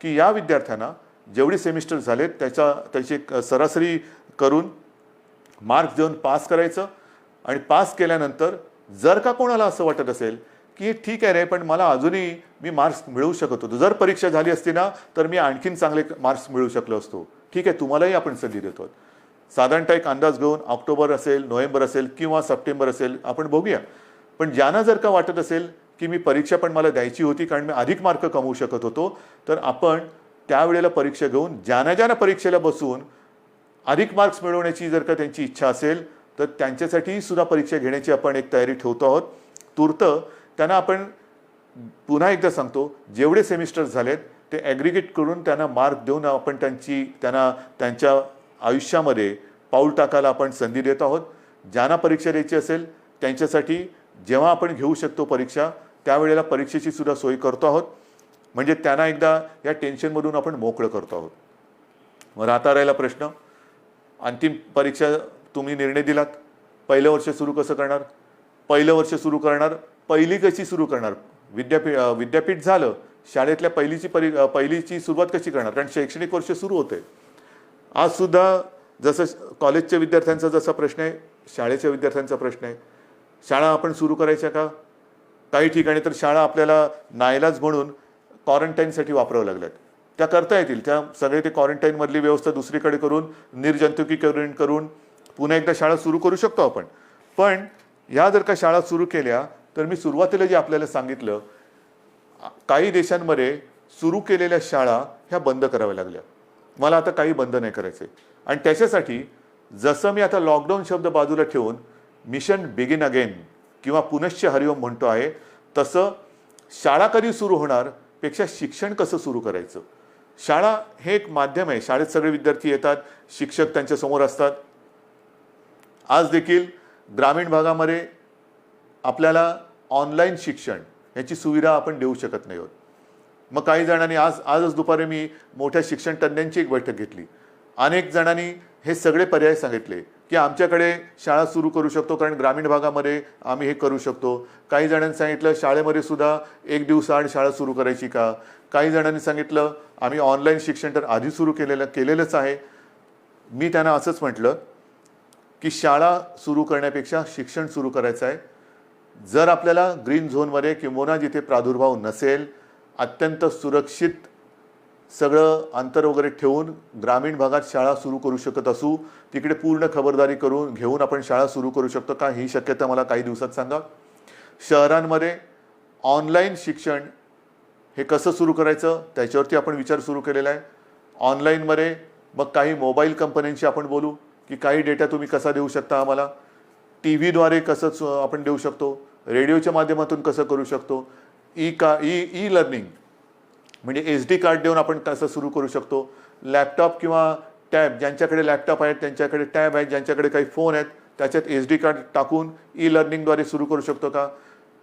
की या विद्यार्थ्यांना जेवढे सेमिस्टर झालेत त्याची सरासरी करून मार्क्स देऊन पास करायचं आणि पास केल्यानंतर जर का कोणाला असं वाटत असेल की ठीक आहे रे, पण मला अजूनही मी मार्क्स मिळवू शकत होतो, जर परीक्षा झाली असती ना तर मी आणखीन चांगले मार्क्स मिळवू शकलो असतो, ठीक आहे, तुम्हालाही आपण संधी देतो. साधारणतः एक अंदाज घेऊन ऑक्टोबर असेल, नोव्हेंबर असेल किंवा सप्टेंबर असेल आपण बघूया. पण ज्यांना जर का वाटत असेल की मी परीक्षा पण मला द्यायची होती कारण मी अधिक मार्क कमवू शकत होतो, तर आपण त्यावेळेला परीक्षा घेऊन ज्यांना परीक्षेला बसून अधिक मार्क्स मिळवण्याची जर का त्यांची इच्छा असेल तर त्यांच्यासाठी सुद्धा परीक्षा घेण्याची आपण एक तयारी ठेवतो आहोत. तूर्त त्यांना आपण पुन्हा एकदा सांगतो, जेवढे सेमिस्टर झालेत ते ॲग्रिगेट करून त्यांना मार्क देऊन आपण त्यांना त्यांच्या आयुष्यामध्ये पाऊल टाकायला आपण संधी देत आहोत. ज्यांना परीक्षा द्यायची असेल त्यांच्यासाठी जेव्हा आपण घेऊ शकतो परीक्षा त्यावेळेला परीक्षेची सुद्धा सोय करतो आहोत. म्हणजे त्यांना एकदा या टेन्शनमधून आपण मोकळं करतो आहोत. मग राहता राहिला प्रश्न, अंतिम परीक्षा तुम्ही निर्णय दिलात, पहिलं वर्ष सुरू कसं करणार? पहिलं वर्ष सुरू करणार, पहिली कशी सुरू करणार? विद्यापीठ झालं, शाळेतल्या पहिलीची सुरुवात कशी करणार? कारण शैक्षणिक वर्ष सुरू होते. आज सुद्धा जसं कॉलेजच्या विद्यार्थ्यांचा जसा प्रश्न आहे, शाळेच्या विद्यार्थ्यांचा प्रश्न आहे. शाळा आपण सुरू करायच्या का? काही ठिकाणी तर शाळा आपल्याला नाईलाज म्हणून क्वारंटाईनसाठी वापरावं लागल्यात. त्या करता येतील, त्या सगळे ते क्वारंटाईनमधली व्यवस्था दुसरीकडे करून निर्जंतुकीकरण करून पुन्हा एकदा शाळा सुरू करू शकतो आपण. पण ह्या जर का शाळा सुरू केल्या तर मी सुरुवातीला जे आपल्याला सांगितलं, काही देशांमध्ये सुरू केलेल्या शाळा ह्या बंद कराव्या लागल्या. मला आता काही बंद नाही करायचे आणि त्याच्यासाठी जसं मी आता लॉकडाऊन शब्द बाजूला ठेवून मिशन बिगिन अगेन किंवा पुनश्च हरिओम म्हणतो आहे, तसं शाळा कधी सुरू होणार पेक्षा शिक्षण कसं सुरू करायचं. शाळा हे एक माध्यम आहे. शाळेत सगळे विद्यार्थी येतात, शिक्षक त्यांच्यासमोर असतात. आज देखील ग्रामीण भागामध्ये आपल्याला ऑनलाईन शिक्षण याची सुविधा आपण देऊ शकत नाही आहोत. मग काही जणांनी आजच दुपारी मी मोठ्या शिक्षण तज्ज्ञांची एक बैठक घेतली. अनेक जणांनी हे सगळे पर्याय सांगितले की आमच्याकडे शाळा सुरू करू शकतो कारण ग्रामीण भागामध्ये आम्ही हे करू शकतो. काही जणांनी सांगितलं शाळेमध्ये सुद्धा एक दिवसाआड शाळा सुरू करायची का? काही जणांनी सांगितलं आम्ही ऑनलाईन शिक्षण तर आधी सुरू केलेलंच आहे. मी त्यांना असंच म्हटलं की शाळा सुरू करण्यापेक्षा शिक्षण सुरू करायचं आहे. जर आपल्याला ग्रीन झोनमध्ये किंवा जिथे प्रादुर्भाव नसेल, अत्यंत सुरक्षित सगळं अंतर वगैरे ठेवून ग्रामीण भागात शाळा सुरू करू शकत असू, तिकडे पूर्ण खबरदारी घेऊन आपण शाळा सुरू करू शकतो का? ही शक्यता मला काही दिवसात सांगा. शहरांमध्ये ऑनलाईन शिक्षण हे कसं सुरू करायचं त्याच्यावरती आपण विचार सुरू केलेला आहे. ऑनलाईनमध्ये मग काही मोबाईल कंपन्यांशी आपण बोलू की काही डेटा तुम्ही कसा देऊ शकता आम्हाला, TV द्वारे कसं आपण देऊ शकतो, रेडिओच्या माध्यमातून कसं करू शकतो, ई लर्निंग म्हणजे SD कार्ड देऊन आपण कसं सुरू करू शकतो, लॅपटॉप किंवा टॅब, ज्यांच्याकडे लॅपटॉप आहेत त्यांच्याकडे टॅब आहेत, ज्यांच्याकडे काही फोन आहेत त्याच्यात SD कार्ड टाकून ई लर्निंगद्वारे सुरू करू शकतो का?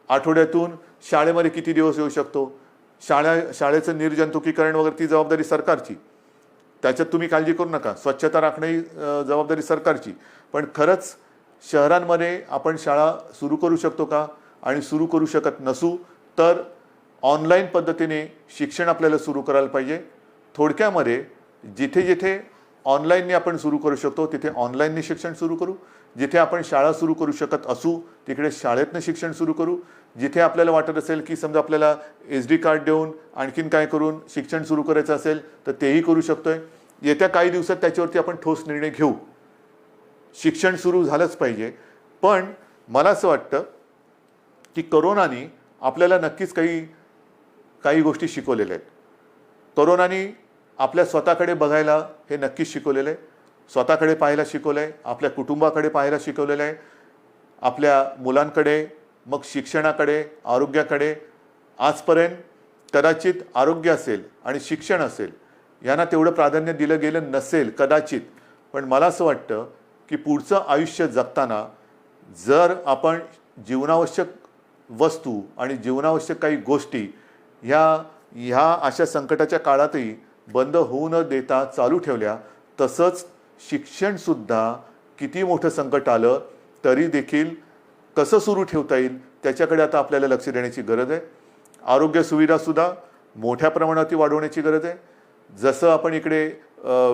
आठवड्यातून शाळेमध्ये किती दिवस येऊ शकतो? शाळेचं निर्जंतुकीकरण वगैरे ती जबाबदारी सरकारची, त्याच्यात तुम्ही काळजी करू नका. स्वच्छता राखणे ही जबाबदारी सरकारची. पण खरंच शहरांमध्ये आपण शाळा सुरू करू शकतो का? आणि सुरू करू शकत नसू तर ऑनलाईन पद्धतीने शिक्षण आपल्याला सुरू करायला पाहिजे. थोडक्यामध्ये जिथे जिथे ऑनलाईनने आपण सुरू करू शकतो तिथे ऑनलाईनने शिक्षण सुरू करू, जिथे आपण शाळा सुरू करू शकत असू तिकडे शाळेतनं शिक्षण सुरू करू. जिथे आपल्याला वाटत असेल की समजा आपल्याला SD कार्ड देऊन आणखीन काय करून शिक्षण सुरू करायचं असेल तर तेही करू शकतोय. येत्या काही दिवसात त्याच्यावरती आपण ठोस निर्णय घेऊ. शिक्षण सुरू झालंच पाहिजे. पण मला असं वाटतं की कोरोनाने आपल्याला नक्कीच काही गोष्टी शिकवलेल्या आहेत. कोरोनाने आपल्या स्वतःकडे बघायला हे नक्कीच शिकवलेलं आहे. स्वतःकडे पाहायला शिकवलं आहे, आपल्या कुटुंबाकडे पाहायला शिकवलेलं आहे, आपल्या मुलांकडे, मग शिक्षणाकडे, आरोग्याकडे. आजपर्यंत कदाचित आरोग्य असेल आणि शिक्षण असेल यांना तेवढं प्राधान्य दिलं गेलं नसेल कदाचित. पण मला असं वाटतं की पुढचं आयुष्य जगताना जर आपण जीवनावश्यक वस्तू आणि जीवनावश्यक काही गोष्टी ह्या अशा संकटाच्या काळातही बंद होऊ न देता चालू ठेवल्या, तसंच शिक्षणसुद्धा किती मोठं संकट आलं तरी देखील कसं सुरू ठेवता येईल त्याच्याकडे आता आपल्याला लक्ष देण्याची गरज आहे. आरोग्य सुविधासुद्धा मोठ्या प्रमाणात वाढवण्याची गरज आहे. जसं आपण इकडे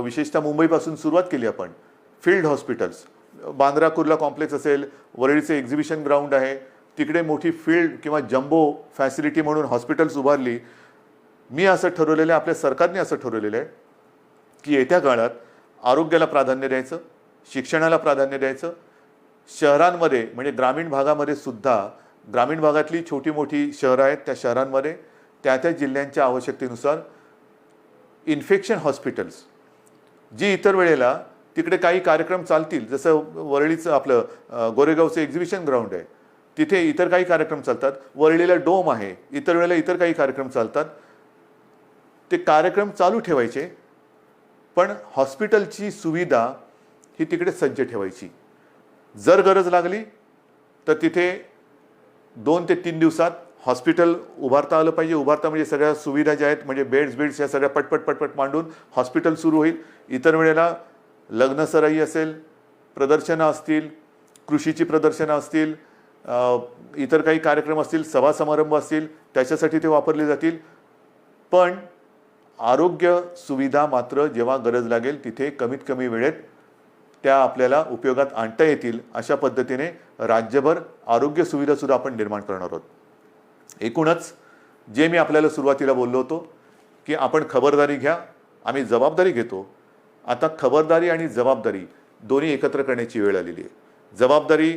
विशेषतः मुंबईपासून सुरुवात केली आपण field hospitals, Bandra Kurla complex असेल, वरळीचे एक्झिबिशन ग्राउंड आहे, तिकडे मोठी फील्ड किंवा जम्बो फॅसिलिटी म्हणून हॉस्पिटल्स उभारली. मी असं ठरवलेलं आहे, आपल्या सरकारने असं ठरवलेलं आहे की येत्या काळात आरोग्याला प्राधान्य द्यायचं, शिक्षणाला प्राधान्य द्यायचं. शहरांमध्ये म्हणजे ग्रामीण भागामध्ये सुद्धा, ग्रामीण भागातली छोटी मोठी शहरं आहेत त्या शहरांमध्ये त्या जिल्ह्यांच्या आवश्यकतेनुसार इन्फेक्शन हॉस्पिटल्स, जी इतर वेळेला तिकडे काही कार्यक्रम चालतील, जसं वरळीचं आपलं गोरेगावचं एक्झिबिशन ग्राउंड आहे, तिथे इतर काही कार्यक्रम चालतात. वरळीला डोम आहे, इतर वेळेला इतर काही कार्यक्रम चालतात. ते कार्यक्रम चालू ठेवायचे, पण हॉस्पिटलची सुविधा ही तिकडे सज्ज ठेवायची. जर गरज लागली तर तिथे 2 ते 3 दिवसात हॉस्पिटल उभारता आलं पाहिजे. उभारता म्हणजे सगळ्या सुविधा ज्या आहेत म्हणजे बेड्स या सगळ्या पटपट मांडून हॉस्पिटल सुरू होईल. इतर वेळेला लग्नसराई असेल, प्रदर्शनं असतील, कृषीची प्रदर्शनं असतील, इतर काही कार्यक्रम असतील, सभा समारंभ असतील, त्याच्यासाठी ते वापरले जातील. पण आरोग्य सुविधा मात्र जेव्हा गरज लागेल तिथे कमीत कमी वेळेत त्या आपल्याला उपयोगात आणता येतील अशा पद्धतीने राज्यभर आरोग्य सुविधासुद्धा आपण निर्माण करणार आहोत. एकूणच जे मी आपल्याला सुरुवातीला बोललो होतो की आपण खबरदारी घ्या, आम्ही जबाबदारी घेतो. आता खबरदारी आणि जबाबदारी दोन्ही एकत्र करण्याची वेळ आलेली आहे. जबाबदारी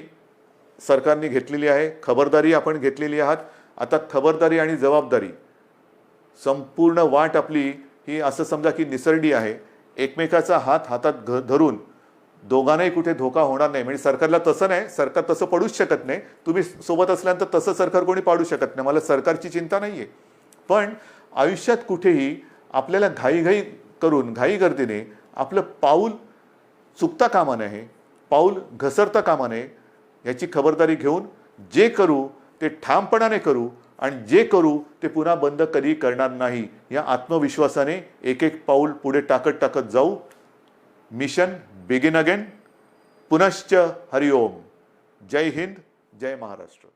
सरकारने घेतलेली आहे, खबरदारी आपण घेतलेली आहात. आता खबरदारी आणि जबाबदारी संपूर्ण वाट आपली ही असं समजा की निसरडी आहे. एकमेकाचा हात हातात धरून दोघांनाही कुठे धोका होणार नाही. म्हणजे सरकारला तसं नाही, सरकार तसं पडूच शकत नाही. तुम्ही सोबत असल्यानंतर तसं सरकार कोणी पाडू शकत नाही, मला सरकारची चिंता नाही आहे. पण आयुष्यात कुठेही आपल्याला घाई गर्दीने आपलं पाऊल चुकता कामा नये, पाऊल घसरता कामा नये. याची खबरदारी घेऊन जे करू ते ठामपणाने करू आणि जे करू ते पुन्हा बंद कधी करणार नाही या आत्मविश्वासाने एक पाऊल पुढे टाकत जाऊ. Mission begin again. पुनश्च हरिओम. जय हिंद, जय महाराष्ट्र.